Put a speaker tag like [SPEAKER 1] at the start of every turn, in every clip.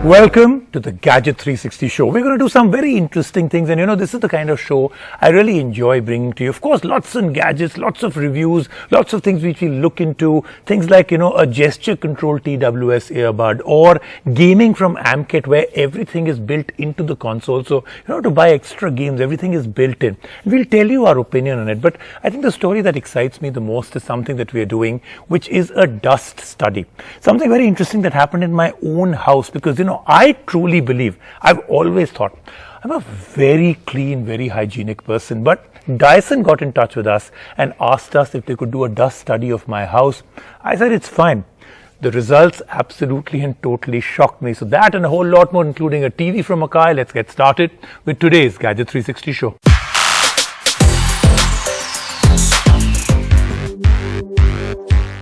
[SPEAKER 1] Welcome to the Gadget 360 show. We're going to do some very interesting things, and this is the kind of show I really enjoy bringing to you. Of course, lots of gadgets, lots of reviews, lots of things which we look into, things like a gesture control TWS earbud or gaming from Amkit, where everything is built into the console. So to buy extra games, everything is built in. We'll tell you our opinion on it, but I think the story that excites me the most is something that we are doing, which is a dust study. Something very interesting that happened in my own house, because I truly believe, I've always thought, I'm a very clean, very hygienic person, but Dyson got in touch with us and asked us if they could do a dust study of my house. I said it's fine. The results absolutely and totally shocked me. So that and a whole lot more, including a TV from Akai. Let's get started with today's Gadget 360 show.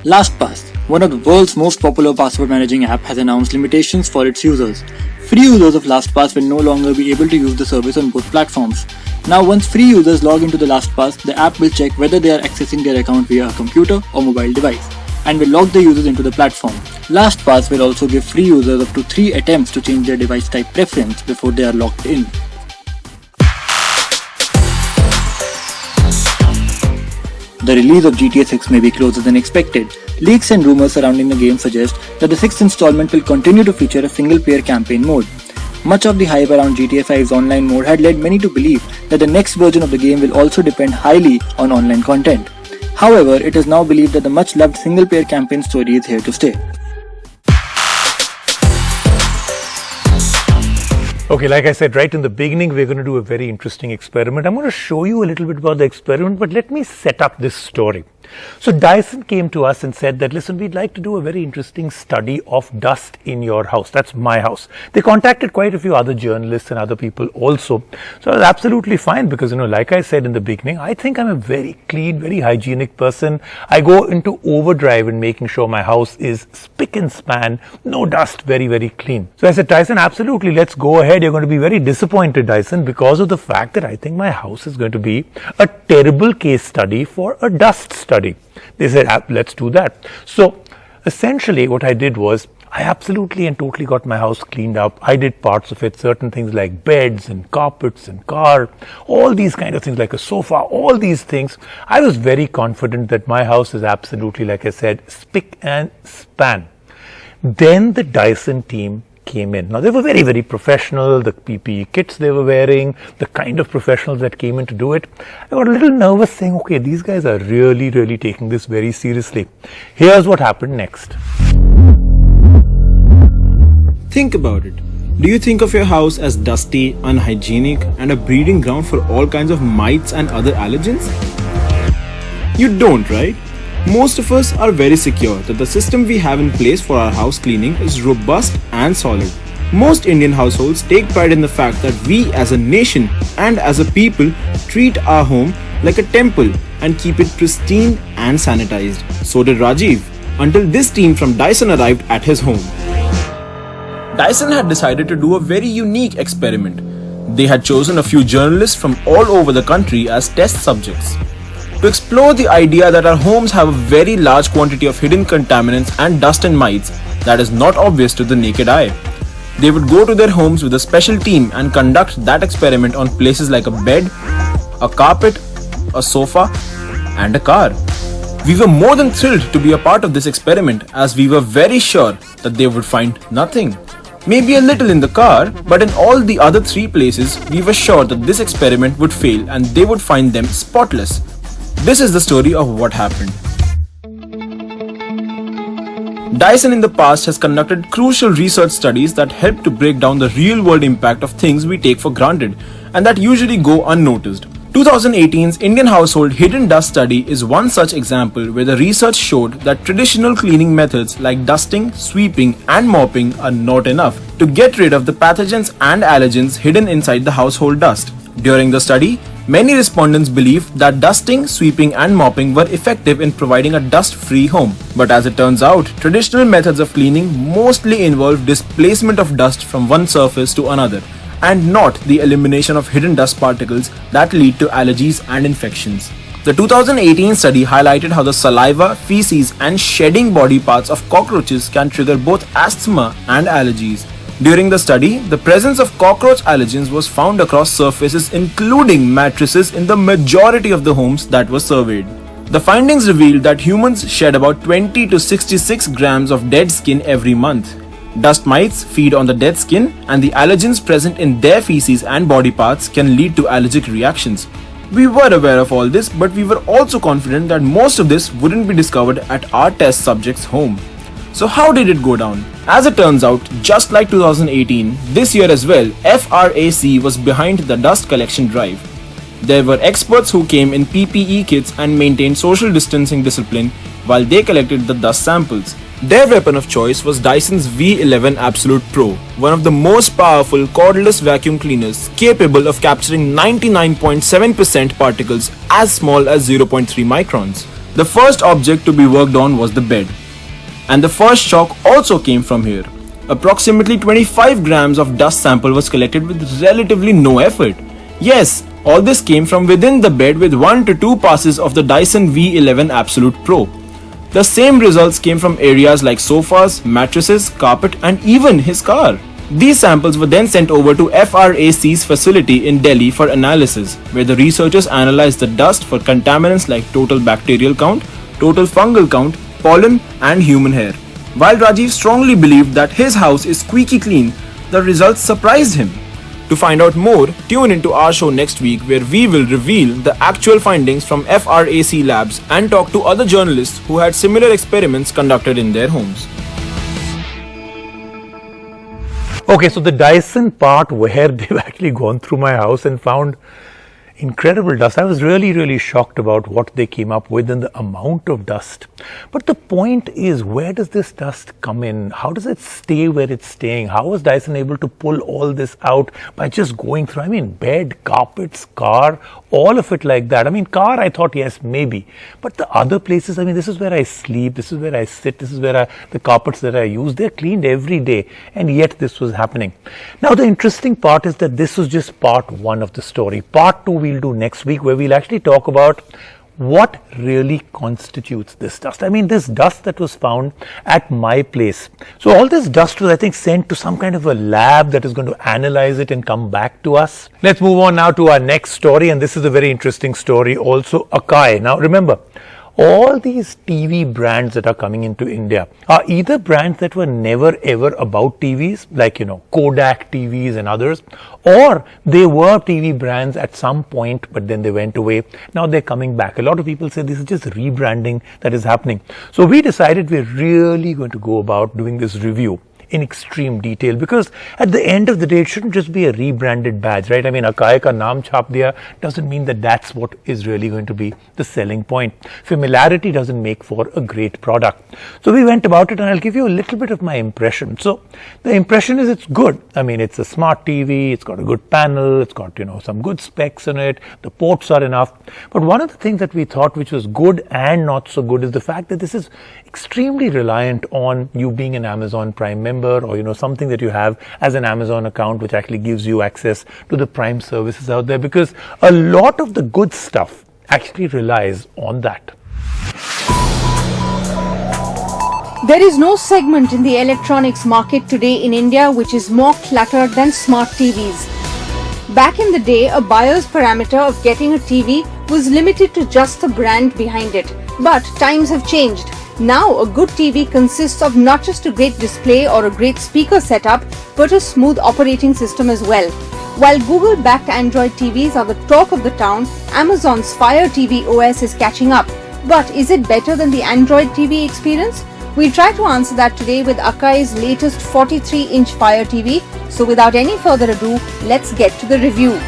[SPEAKER 2] LastPass, one of the world's most popular password managing app, has announced limitations for its users. Free users of LastPass will no longer be able to use the service on both platforms. Now, once free users log into the LastPass, the app will check whether they are accessing their account via a computer or mobile device and will log the users into the platform. LastPass will also give free users up to 3 attempts to change their device type preference before they are logged in. The release of GTA 6 may be closer than expected. Leaks and rumors surrounding the game suggest that the 6th installment will continue to feature a single-player campaign mode. Much of the hype around GTA 5's online mode had led many to believe that the next version of the game will also depend highly on online content. However, it is now believed that the much-loved single-player campaign story is here to stay.
[SPEAKER 1] Okay, like I said right in the beginning, we're going to do a very interesting experiment. I'm going to show you a little bit about the experiment, but let me set up this story. So Dyson came to us and said that, listen, we'd like to do a very interesting study of dust in your house. That's my house. They contacted quite a few other journalists and other people also. So I was absolutely fine because, like I said in the beginning, I think I'm a very clean, very hygienic person. I go into overdrive in making sure my house is spick and span, no dust, very, very clean. So I said, Dyson, absolutely, let's go ahead. You're going to be very disappointed, Dyson, because of the fact that I think my house is going to be a terrible case study for a dust study. They said, let's do that. So essentially what I did was, I absolutely and totally got my house cleaned up. I did parts of it, certain things like beds and carpets and car, all these kind of things like a sofa, all these things. I was very confident that my house is absolutely, like I said, spick and span. Then the Dyson team came in. Now they were very, very professional, the PPE kits they were wearing, the kind of professionals that came in to do it. I got a little nervous saying, okay, these guys are really, really taking this very seriously. Here's what happened next.
[SPEAKER 3] Think about it. Do you think of your house as dusty, unhygienic, and a breeding ground for all kinds of mites and other allergens? You don't, right? Most of us are very secure that the system we have in place for our house cleaning is robust and solid. Most Indian households take pride in the fact that we as a nation and as a people treat our home like a temple and keep it pristine and sanitized. So did Rajiv, until this team from Dyson arrived at his home. Dyson had decided to do a very unique experiment. They had chosen a few journalists from all over the country as test subjects to explore the idea that our homes have a very large quantity of hidden contaminants and dust and mites that is not obvious to the naked eye. They would go to their homes with a special team and conduct that experiment on places like a bed, a carpet, a sofa, and a car. We were more than thrilled to be a part of this experiment, as we were very sure that they would find nothing. Maybe a little in the car, but in all the other 3 places, we were sure that this experiment would fail and they would find them spotless. This is the story of what happened. Dyson in the past has conducted crucial research studies that help to break down the real-world impact of things we take for granted and that usually go unnoticed. 2018's Indian Household Hidden Dust Study is one such example where the research showed that traditional cleaning methods like dusting, sweeping and mopping are not enough to get rid of the pathogens and allergens hidden inside the household dust. During the study, many respondents believed that dusting, sweeping and mopping were effective in providing a dust-free home. But as it turns out, traditional methods of cleaning mostly involve displacement of dust from one surface to another, and not the elimination of hidden dust particles that lead to allergies and infections. The 2018 study highlighted how the saliva, feces and shedding body parts of cockroaches can trigger both asthma and allergies. During the study, the presence of cockroach allergens was found across surfaces including mattresses in the majority of the homes that were surveyed. The findings revealed that humans shed about 20 to 66 grams of dead skin every month. Dust mites feed on the dead skin, and the allergens present in their feces and body parts can lead to allergic reactions. We were aware of all this, but we were also confident that most of this wouldn't be discovered at our test subject's home. So how did it go down? As it turns out, just like 2018, this year as well, FRAC was behind the dust collection drive. There were experts who came in PPE kits and maintained social distancing discipline while they collected the dust samples. Their weapon of choice was Dyson's V11 Absolute Pro, one of the most powerful cordless vacuum cleaners capable of capturing 99.7% particles as small as 0.3 microns. The first object to be worked on was the bed. And the first shock also came from here. Approximately 25 grams of dust sample was collected with relatively no effort. Yes, all this came from within the bed with 1 to 2 passes of the Dyson V11 Absolute Pro. The same results came from areas like sofas, mattresses, carpet, and even his car. These samples were then sent over to FRAC's facility in Delhi for analysis, where the researchers analyzed the dust for contaminants like total bacterial count, total fungal count, pollen, and human hair. While Rajiv strongly believed that his house is squeaky clean, the results surprised him. To find out more, tune into our show next week where we will reveal the actual findings from FRAC labs and talk to other journalists who had similar experiments conducted in their homes.
[SPEAKER 1] Okay, so the Dyson part where they've actually gone through my house and found incredible dust. I was really shocked about what they came up with and the amount of dust. But the point is, where does this dust come in? How does it stay where it's staying? How was Dyson able to pull all this out by just going through? I mean, bed, carpets, car, all of it like that. I mean, car, I thought, yes, maybe. But the other places, I mean, this is where I sleep, this is where I sit, this is where the carpets that I use, they're cleaned every day. And yet this was happening. Now, the interesting part is that this was just part one of the story. Part two we'll do next week, where we'll actually talk about what really constitutes this dust. I mean, this dust that was found at my place. So all this dust was, I think, sent to some kind of a lab that is going to analyze it and come back to us. Let's move on now to our next story, and this is a very interesting story also, Akai. Now remember, all these TV brands that are coming into India are either brands that were never ever about TVs, like, Kodak TVs and others, or they were TV brands at some point, but then they went away. Now they're coming back. A lot of people say this is just rebranding that is happening. So we decided we're really going to go about doing this review in extreme detail, because at the end of the day, it shouldn't just be a rebranded badge, right? I mean, Akai ka naam chhap diya doesn't mean that that's what is really going to be the selling point. Familiarity doesn't make for a great product. So we went about it, and I'll give you a little bit of my impression. So the impression is it's good. I mean, it's a smart TV, it's got a good panel, it's got, some good specs in it, the ports are enough. But one of the things that we thought which was good and not so good is the fact that this is extremely reliant on you being an Amazon Prime member, or something that you have as an Amazon account, which actually gives you access to the Prime services out there, because a lot of the good stuff actually relies on that.
[SPEAKER 4] There is no segment in the electronics market today in India which is more cluttered than smart TVs. Back in the day, a buyer's parameter of getting a TV was limited to just the brand behind it. But times have changed. Now, a good TV consists of not just a great display or a great speaker setup, but a smooth operating system as well. While Google-backed Android TVs are the talk of the town, Amazon's Fire TV OS is catching up. But is it better than the Android TV experience? We'll try to answer that today with Akai's latest 43-inch Fire TV. So without any further ado, let's get to the review.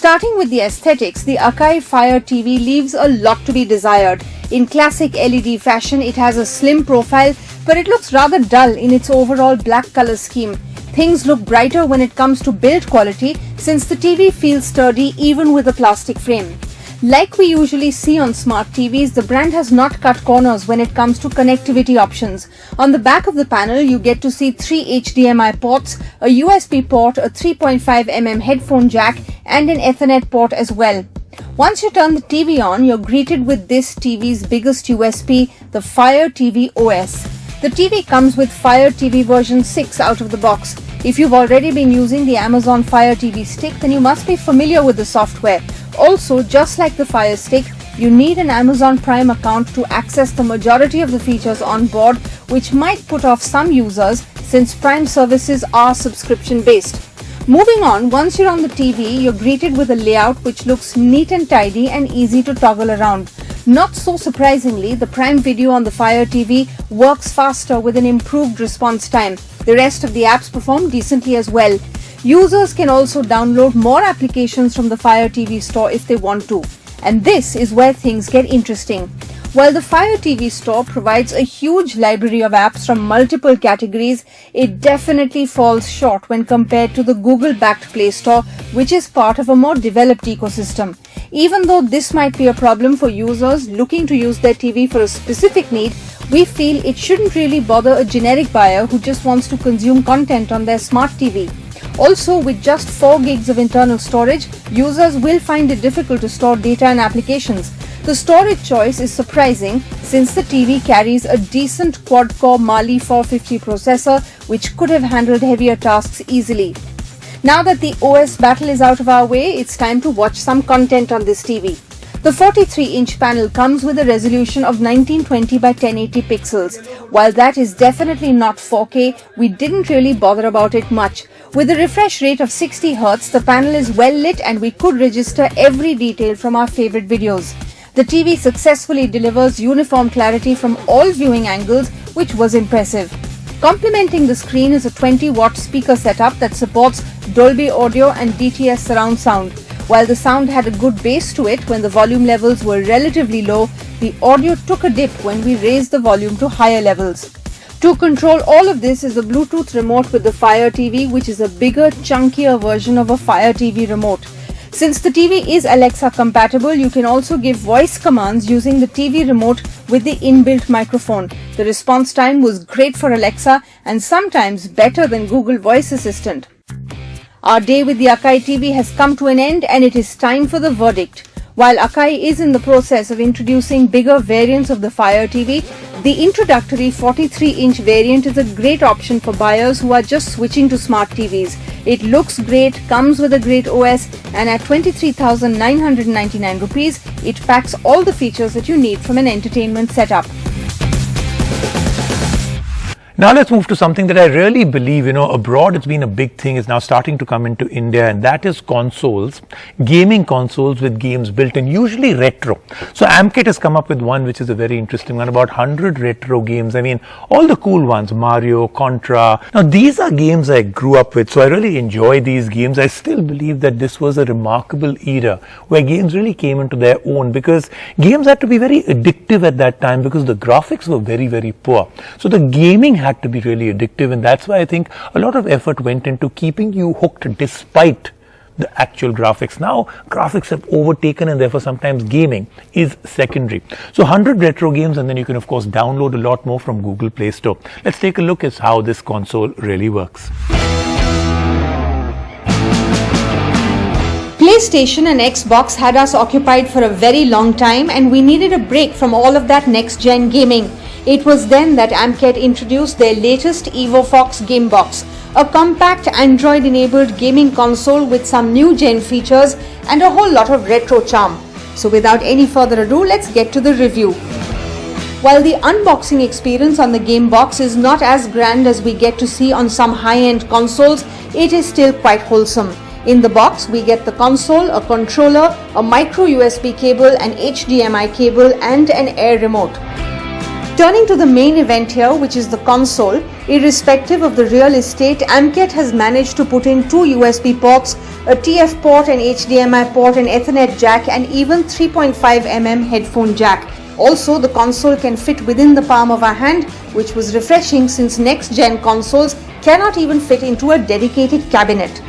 [SPEAKER 4] Starting with the aesthetics, the Akai Fire TV leaves a lot to be desired. In classic LED fashion, it has a slim profile, but it looks rather dull in its overall black color scheme. Things look brighter when it comes to build quality, since the TV feels sturdy even with a plastic frame. Like we usually see on smart TVs, the brand has not cut corners when it comes to connectivity options. On the back of the panel, you get to see 3 HDMI ports, a USB port, a 3.5mm headphone jack, and an Ethernet port as well. Once you turn the TV on, you're greeted with this TV's biggest USP, the Fire TV OS. The TV comes with Fire TV version 6 out of the box. If you've already been using the Amazon Fire TV Stick, then you must be familiar with the software. Also, just like the Fire Stick, you need an Amazon Prime account to access the majority of the features on board, which might put off some users since Prime services are subscription-based. Moving on, once you're on the TV, you're greeted with a layout which looks neat and tidy and easy to toggle around. Not so surprisingly, the Prime Video on the Fire TV works faster with an improved response time. The rest of the apps perform decently as well. Users can also download more applications from the Fire TV store if they want to. And this is where things get interesting. While the Fire TV store provides a huge library of apps from multiple categories, it definitely falls short when compared to the Google-backed Play Store, which is part of a more developed ecosystem. Even though this might be a problem for users looking to use their TV for a specific need, we feel it shouldn't really bother a generic buyer who just wants to consume content on their smart TV. Also, with just 4 gigs of internal storage, users will find it difficult to store data and applications. The storage choice is surprising since the TV carries a decent quad-core Mali 450 processor which could have handled heavier tasks easily. Now that the OS battle is out of our way, it's time to watch some content on this TV. The 43-inch panel comes with a resolution of 1920 by 1080 pixels. While that is definitely not 4K, we didn't really bother about it much. With a refresh rate of 60 Hz, the panel is well lit and we could register every detail from our favorite videos. The TV successfully delivers uniform clarity from all viewing angles, which was impressive. Complementing the screen is a 20-watt speaker setup that supports Dolby Audio and DTS surround sound. While the sound had a good bass to it when the volume levels were relatively low, the audio took a dip when we raised the volume to higher levels. To control all of this is a Bluetooth remote with the Fire TV, which is a bigger, chunkier version of a Fire TV remote. Since the TV is Alexa compatible, you can also give voice commands using the TV remote with the inbuilt microphone. The response time was great for Alexa and sometimes better than Google Voice Assistant. Our day with the Akai TV has come to an end and it is time for the verdict. While Akai is in the process of introducing bigger variants of the Fire TV, the introductory 43-inch variant is a great option for buyers who are just switching to smart TVs. It looks great, comes with a great OS, and at 23,999 rupees, it packs all the features that you need from an entertainment setup.
[SPEAKER 1] Now let's move to something that I really believe, abroad it's been a big thing, is now starting to come into India, and that is consoles, gaming consoles with games built in, usually retro. So Amkit has come up with one which is a very interesting one, about 100 retro games. I mean, all the cool ones, Mario, Contra. Now these are games I grew up with, so I really enjoy these games. I still believe that this was a remarkable era where games really came into their own, because games had to be very addictive at that time because the graphics were very, very poor. So the gaming had to be really addictive, and that's why I think a lot of effort went into keeping you hooked despite the actual graphics. Now graphics have overtaken and therefore sometimes gaming is secondary. So 100 retro games, and then you can of course download a lot more from Google Play Store. Let's take a look at how this console really works.
[SPEAKER 4] PlayStation and Xbox had us occupied for a very long time and we needed a break from all of that next-gen gaming. It was then that Amkit introduced their latest EvoFox Gamebox, a compact Android-enabled gaming console with some new-gen features and a whole lot of retro charm. So without any further ado, let's get to the review. While the unboxing experience on the Gamebox is not as grand as we get to see on some high-end consoles, it is still quite wholesome. In the box, we get the console, a controller, a micro USB cable, an HDMI cable and an Air remote. Turning to the main event here, which is the console, irrespective of the real estate, Amkit has managed to put in 2 USB ports, a TF port, an HDMI port, an Ethernet jack and even 3.5mm headphone jack. Also, the console can fit within the palm of our hand, which was refreshing since next-gen consoles cannot even fit into a dedicated cabinet.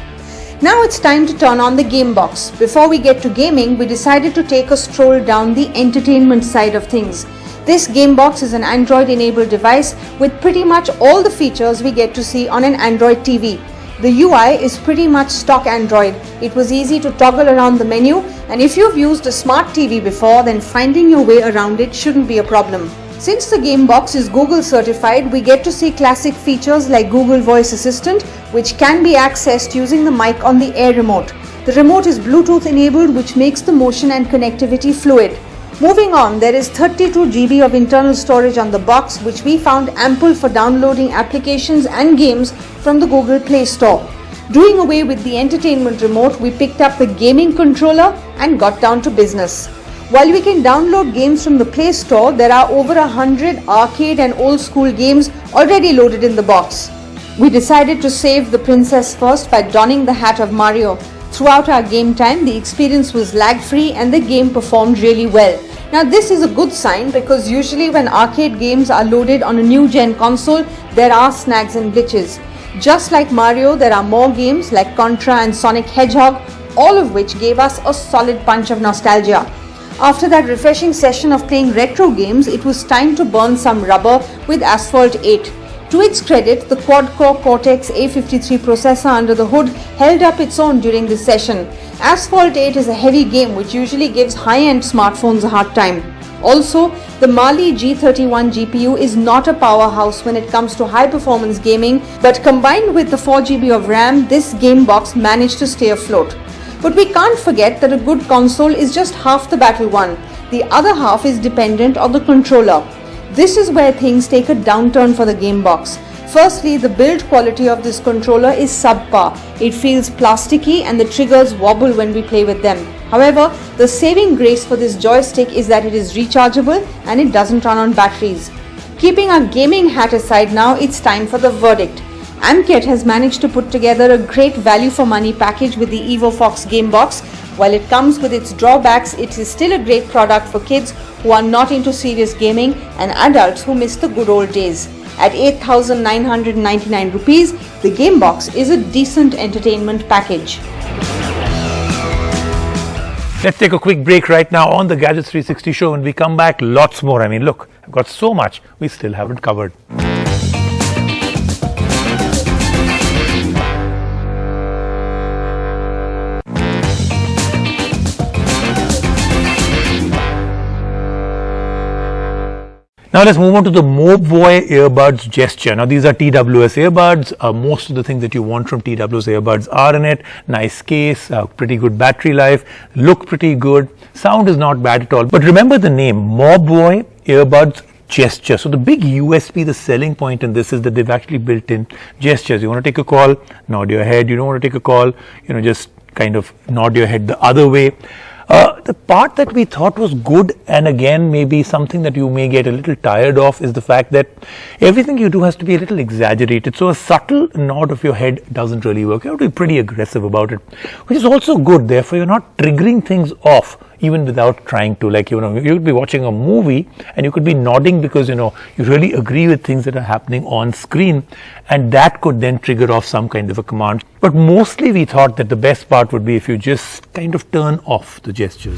[SPEAKER 4] Now it's time to turn on the Gamebox. Before we get to gaming, we decided to take a stroll down the entertainment side of things. This Gamebox is an Android-enabled device with pretty much all the features we get to see on an Android TV. The UI is pretty much stock Android. It was easy to toggle around the menu, and if you've used a smart TV before, then finding your way around it shouldn't be a problem. Since the game box is Google certified, we get to see classic features like Google Voice Assistant, which can be accessed using the mic on the Air remote. The remote is Bluetooth enabled, which makes the motion and connectivity fluid. Moving on, there is 32 GB of internal storage on the box, which we found ample for downloading applications and games from the Google Play Store. Doing away with the entertainment remote, we picked up the gaming controller and got down to business. While we can download games from the Play Store, there are over 100 arcade and old school games already loaded in the box. We decided to save the princess first by donning the hat of Mario. Throughout our game time, the experience was lag-free and the game performed really well. Now this is a good sign because usually when arcade games are loaded on a new gen console, there are snags and glitches. Just like Mario, there are more games like Contra and Sonic Hedgehog, all of which gave us a solid punch of nostalgia. After that refreshing session of playing retro games, it was time to burn some rubber with Asphalt 8. To its credit, the quad-core Cortex A53 processor under the hood held up its own during this session. Asphalt 8 is a heavy game which usually gives high-end smartphones a hard time. Also, the Mali G31 GPU is not a powerhouse when it comes to high-performance gaming, but combined with the 4 GB of RAM, this game box managed to stay afloat. But we can't forget that a good console is just half the battle won. The other half is dependent on the controller. This is where things take a downturn for the game box. Firstly, the build quality of this controller is subpar. It feels plasticky and the triggers wobble when we play with them. However, the saving grace for this joystick is that it is rechargeable and it doesn't run on batteries. Keeping our gaming hat aside now, it's time for the verdict. Amkett has managed to put together a great value for money package with the EvoFox game box. While it comes with its drawbacks, it is still a great product for kids who are not into serious gaming and adults who miss the good old days. At 8,999 rupees, the game box is a decent entertainment package.
[SPEAKER 1] Let's take a quick break right now on the Gadgets 360 show. When we come back, lots more. I mean, look, I've got so much we still haven't covered. Now let's move on to the Mobvoi earbuds gesture. Now these are TWS earbuds. Most of the things that you want from TWS earbuds are in it. Nice case, pretty good battery life, look pretty good, sound is not bad at all. But remember the name, Mobvoi earbuds gesture. So the big USP, the selling point in this is that they've actually built in gestures. You want to take a call, nod your head. You don't want to take a call, just kind of nod your head the other way. The part that we thought was good, and again maybe something that you may get a little tired of, is the fact that everything you do has to be a little exaggerated. So a subtle nod of your head doesn't really work. You have to be pretty aggressive about it, which is also good. Therefore, you're not triggering things off even without trying to. Like, you could be watching a movie and you could be nodding because, you really agree with things that are happening on screen, and that could then trigger off some kind of a command. But mostly we thought that the best part would be if you just kind of turn off the gestures.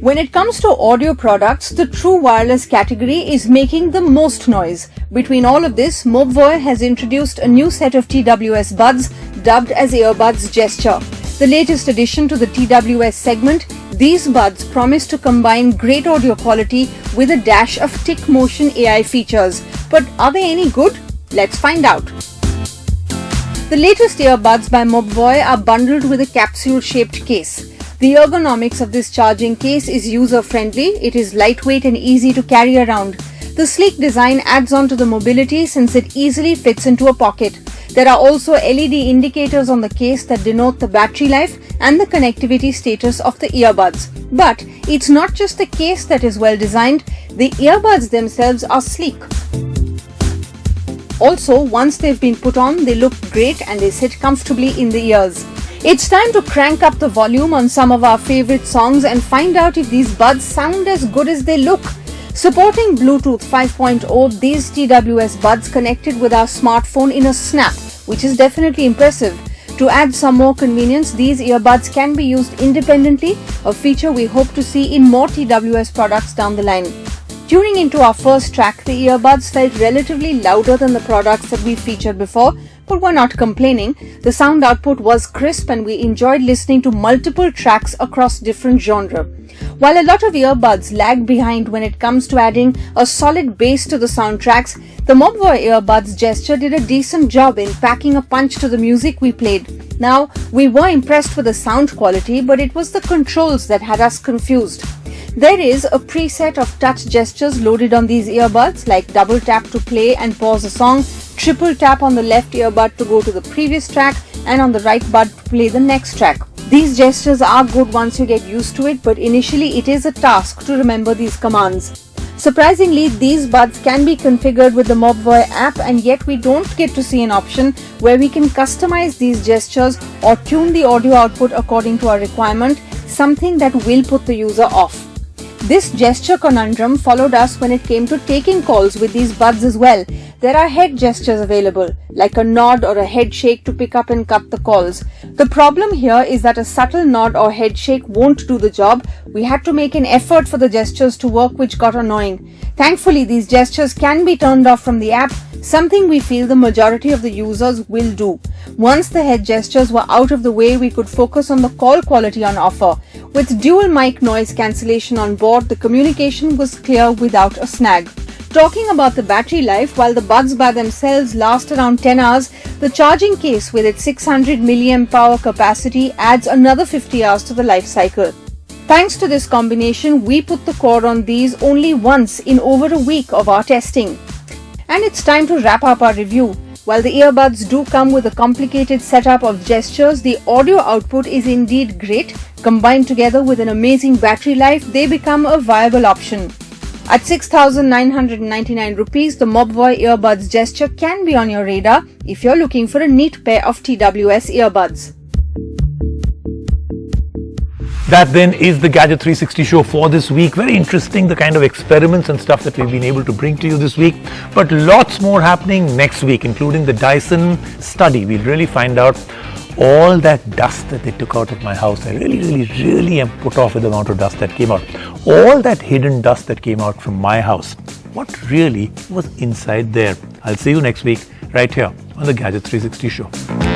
[SPEAKER 4] When it comes to audio products, the true wireless category is making the most noise. Between all of this, Mobvoi has introduced a new set of TWS buds dubbed as Earbuds Gesture. The latest addition to the TWS segment, these buds promise to combine great audio quality with a dash of tick motion AI features. But are they any good? Let's find out. The latest earbuds by Mobvoi are bundled with a capsule-shaped case. The ergonomics of this charging case is user-friendly. It is lightweight and easy to carry around. The sleek design adds on to the mobility since it easily fits into a pocket. There are also LED indicators on the case that denote the battery life and the connectivity status of the earbuds. But it's not just the case that is well designed, the earbuds themselves are sleek. Also, once they've been put on, they look great and they sit comfortably in the ears. It's time to crank up the volume on some of our favorite songs and find out if these buds sound as good as they look. Supporting Bluetooth 5.0, these TWS buds connected with our smartphone in a snap, which is definitely impressive. To add some more convenience, these earbuds can be used independently, a feature we hope to see in more TWS products down the line. Tuning into our first track, the earbuds felt relatively louder than the products that we featured before, but we're not complaining. The sound output was crisp and we enjoyed listening to multiple tracks across different genres. While a lot of earbuds lag behind when it comes to adding a solid bass to the soundtracks, the Mobvoi earbuds gesture did a decent job in packing a punch to the music we played. Now, we were impressed with the sound quality, but it was the controls that had us confused. There is a preset of touch gestures loaded on these earbuds, like double tap to play and pause a song, triple tap on the left earbud to go to the previous track, and on the right bud to play the next track. These gestures are good once you get used to it, but initially it is a task to remember these commands. Surprisingly, these buds can be configured with the Mobvoi app, and yet we don't get to see an option where we can customize these gestures or tune the audio output according to our requirement, something that will put the user off. This gesture conundrum followed us when it came to taking calls with these buds as well. There are head gestures available, like a nod or a head shake to pick up and cut the calls. The problem here is that a subtle nod or head shake won't do the job. We had to make an effort for the gestures to work, which got annoying. Thankfully, these gestures can be turned off from the app, something we feel the majority of the users will do. Once the head gestures were out of the way, we could focus on the call quality on offer. With dual mic noise cancellation on board, the communication was clear without a snag. Talking about the battery life, while the buds by themselves last around 10 hours, the charging case with its 600 mAh capacity adds another 50 hours to the life cycle. Thanks to this combination, we put the cord on these only once in over a week of our testing. And it's time to wrap up our review. While the earbuds do come with a complicated setup of gestures, the audio output is indeed great. Combined together with an amazing battery life, they become a viable option. At 6,999 rupees, the Mobvoi earbuds gesture can be on your radar if you're looking for a neat pair of TWS earbuds.
[SPEAKER 1] That then is the Gadget 360 show for this week. Very interesting, the kind of experiments and stuff that we've been able to bring to you this week. But lots more happening next week, including the Dyson study. We'll really find out all that dust that they took out of my house. I really am put off with the amount of dust that came out. All that hidden dust that came out from my house. What really was inside there? I'll see you next week right here on the Gadget 360 show.